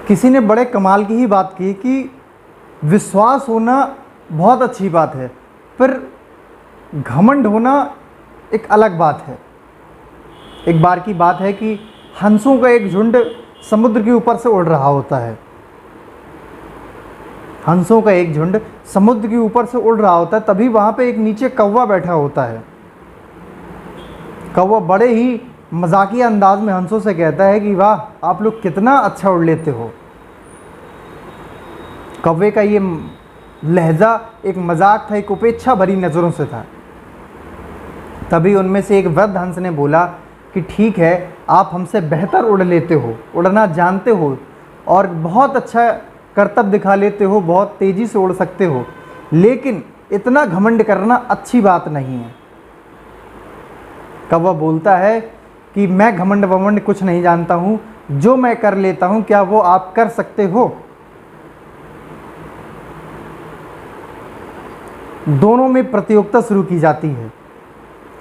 किसी ने बड़े कमाल की ही बात की कि विश्वास होना बहुत अच्छी बात है, पर घमंड होना एक अलग बात है। एक बार की बात है कि हंसों का एक झुंड समुद्र के ऊपर से उड़ रहा होता है। हंसों का एक झुंड समुद्र के ऊपर से उड़ रहा होता है, तभी वहाँ पे एक नीचे कौवा बैठा होता है। कौवा बड़े ही मजाकिया अंदाज में हंसों से कहता है कि वाह, आप लोग कितना अच्छा उड़ लेते हो। कौवे का ये लहजा एक मजाक था, एक उपेक्षा भरी नज़रों से था। तभी उनमें से एक वृद्ध हंस ने बोला कि ठीक है, आप हमसे बेहतर उड़ लेते हो, उड़ना जानते हो और बहुत अच्छा करतब दिखा लेते हो, बहुत तेज़ी से उड़ सकते हो, लेकिन इतना घमंड करना अच्छी बात नहीं है। कौवा बोलता है कि मैं घमंड वमंड कुछ नहीं जानता हूँ, जो मैं कर लेता हूँ क्या वो आप कर सकते हो? दोनों में प्रतियोगिता शुरू की जाती है।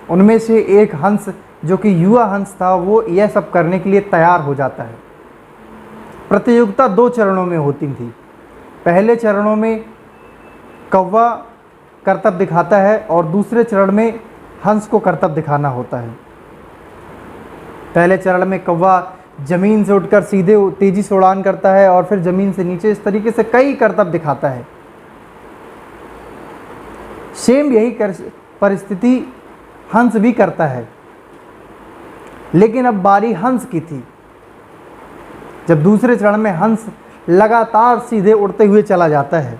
उनमें से एक हंस जो कि युवा हंस था, वो यह सब करने के लिए तैयार हो जाता है। प्रतियोगिता 2 चरणों में होती थी। पहले चरणों में कौवा करतब दिखाता है और दूसरे चरण में हंस को करतब दिखाना होता है। पहले चरण में कौवा ज़मीन से उठकर सीधे तेज़ी से उड़ान करता है और फिर ज़मीन से नीचे, इस तरीके से कई करतब दिखाता है। सेम यही परिस्थिति हंस भी करता है, लेकिन अब बारी हंस की थी। जब दूसरे चरण में हंस लगातार सीधे उड़ते हुए चला जाता है,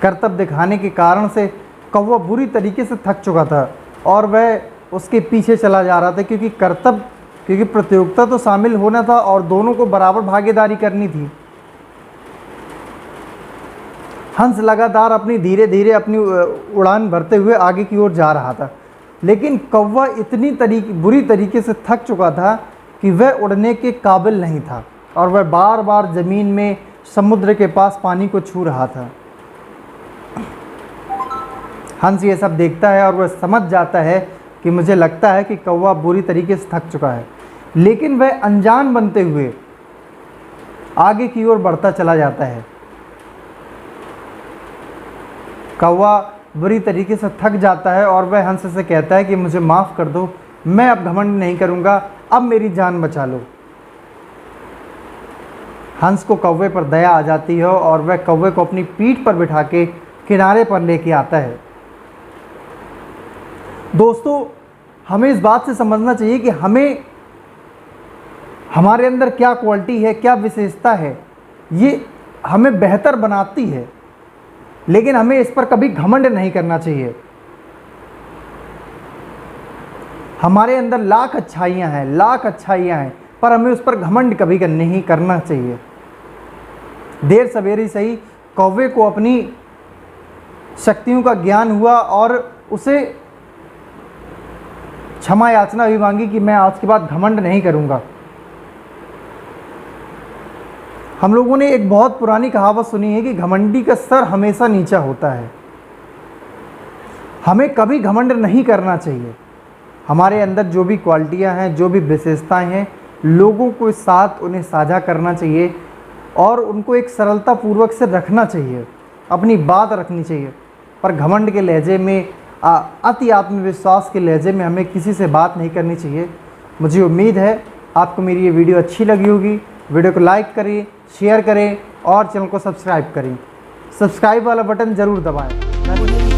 करतब दिखाने के कारण से कौवा बुरी तरीके से थक चुका था और वह उसके पीछे चला जा रहा था, क्योंकि प्रतियोगिता तो शामिल होना था और दोनों को बराबर भागीदारी करनी थी। हंस लगातार धीरे धीरे अपनी उड़ान भरते हुए आगे की ओर जा रहा था, लेकिन कौवा इतनी बुरी तरीके से थक चुका था कि वह उड़ने के काबिल नहीं था और वह बार बार ज़मीन में समुद्र के पास पानी को छू रहा था। हंस ये सब देखता है और वह समझ जाता है कि मुझे लगता है कि कौवा बुरी तरीके से थक चुका है, लेकिन वह अनजान बनते हुए आगे की ओर बढ़ता चला जाता है। कौवा बुरी तरीके से थक जाता है और वह हंस से कहता है कि मुझे माफ़ कर दो, मैं अब घमंड नहीं करूँगा, अब मेरी जान बचा लो। हंस को कौवे पर दया आ जाती है और वह कौवे को अपनी पीठ पर बिठा के किनारे पर लेके आता है। दोस्तों, हमें इस बात से समझना चाहिए कि हमारे अंदर क्या क्वालिटी है, क्या विशेषता है, ये हमें बेहतर बनाती है, लेकिन हमें इस पर कभी घमंड नहीं करना चाहिए। हमारे अंदर लाख अच्छाइयाँ हैं, पर हमें उस पर घमंड कभी नहीं करना चाहिए। देर सवेरे सही कौवे को अपनी शक्तियों का ज्ञान हुआ और उसे क्षमा याचना भी मांगी कि मैं आज के बाद घमंड नहीं करूँगा। हम लोगों ने एक बहुत पुरानी कहावत सुनी है कि घमंडी का सर हमेशा नीचा होता है। हमें कभी घमंड नहीं करना चाहिए। हमारे अंदर जो भी क्वालिटियां हैं, जो भी विशेषताएं हैं, लोगों के साथ उन्हें साझा करना चाहिए और उनको एक सरलता पूर्वक से रखना चाहिए, अपनी बात रखनी चाहिए। पर घमंड के लहजे में, अति आत्मविश्वास के लहजे में हमें किसी से बात नहीं करनी चाहिए। मुझे उम्मीद है आपको मेरी ये वीडियो अच्छी लगी होगी। वीडियो को लाइक करें, शेयर करें और चैनल को सब्सक्राइब करें। सब्सक्राइब वाला बटन ज़रूर दबाएं।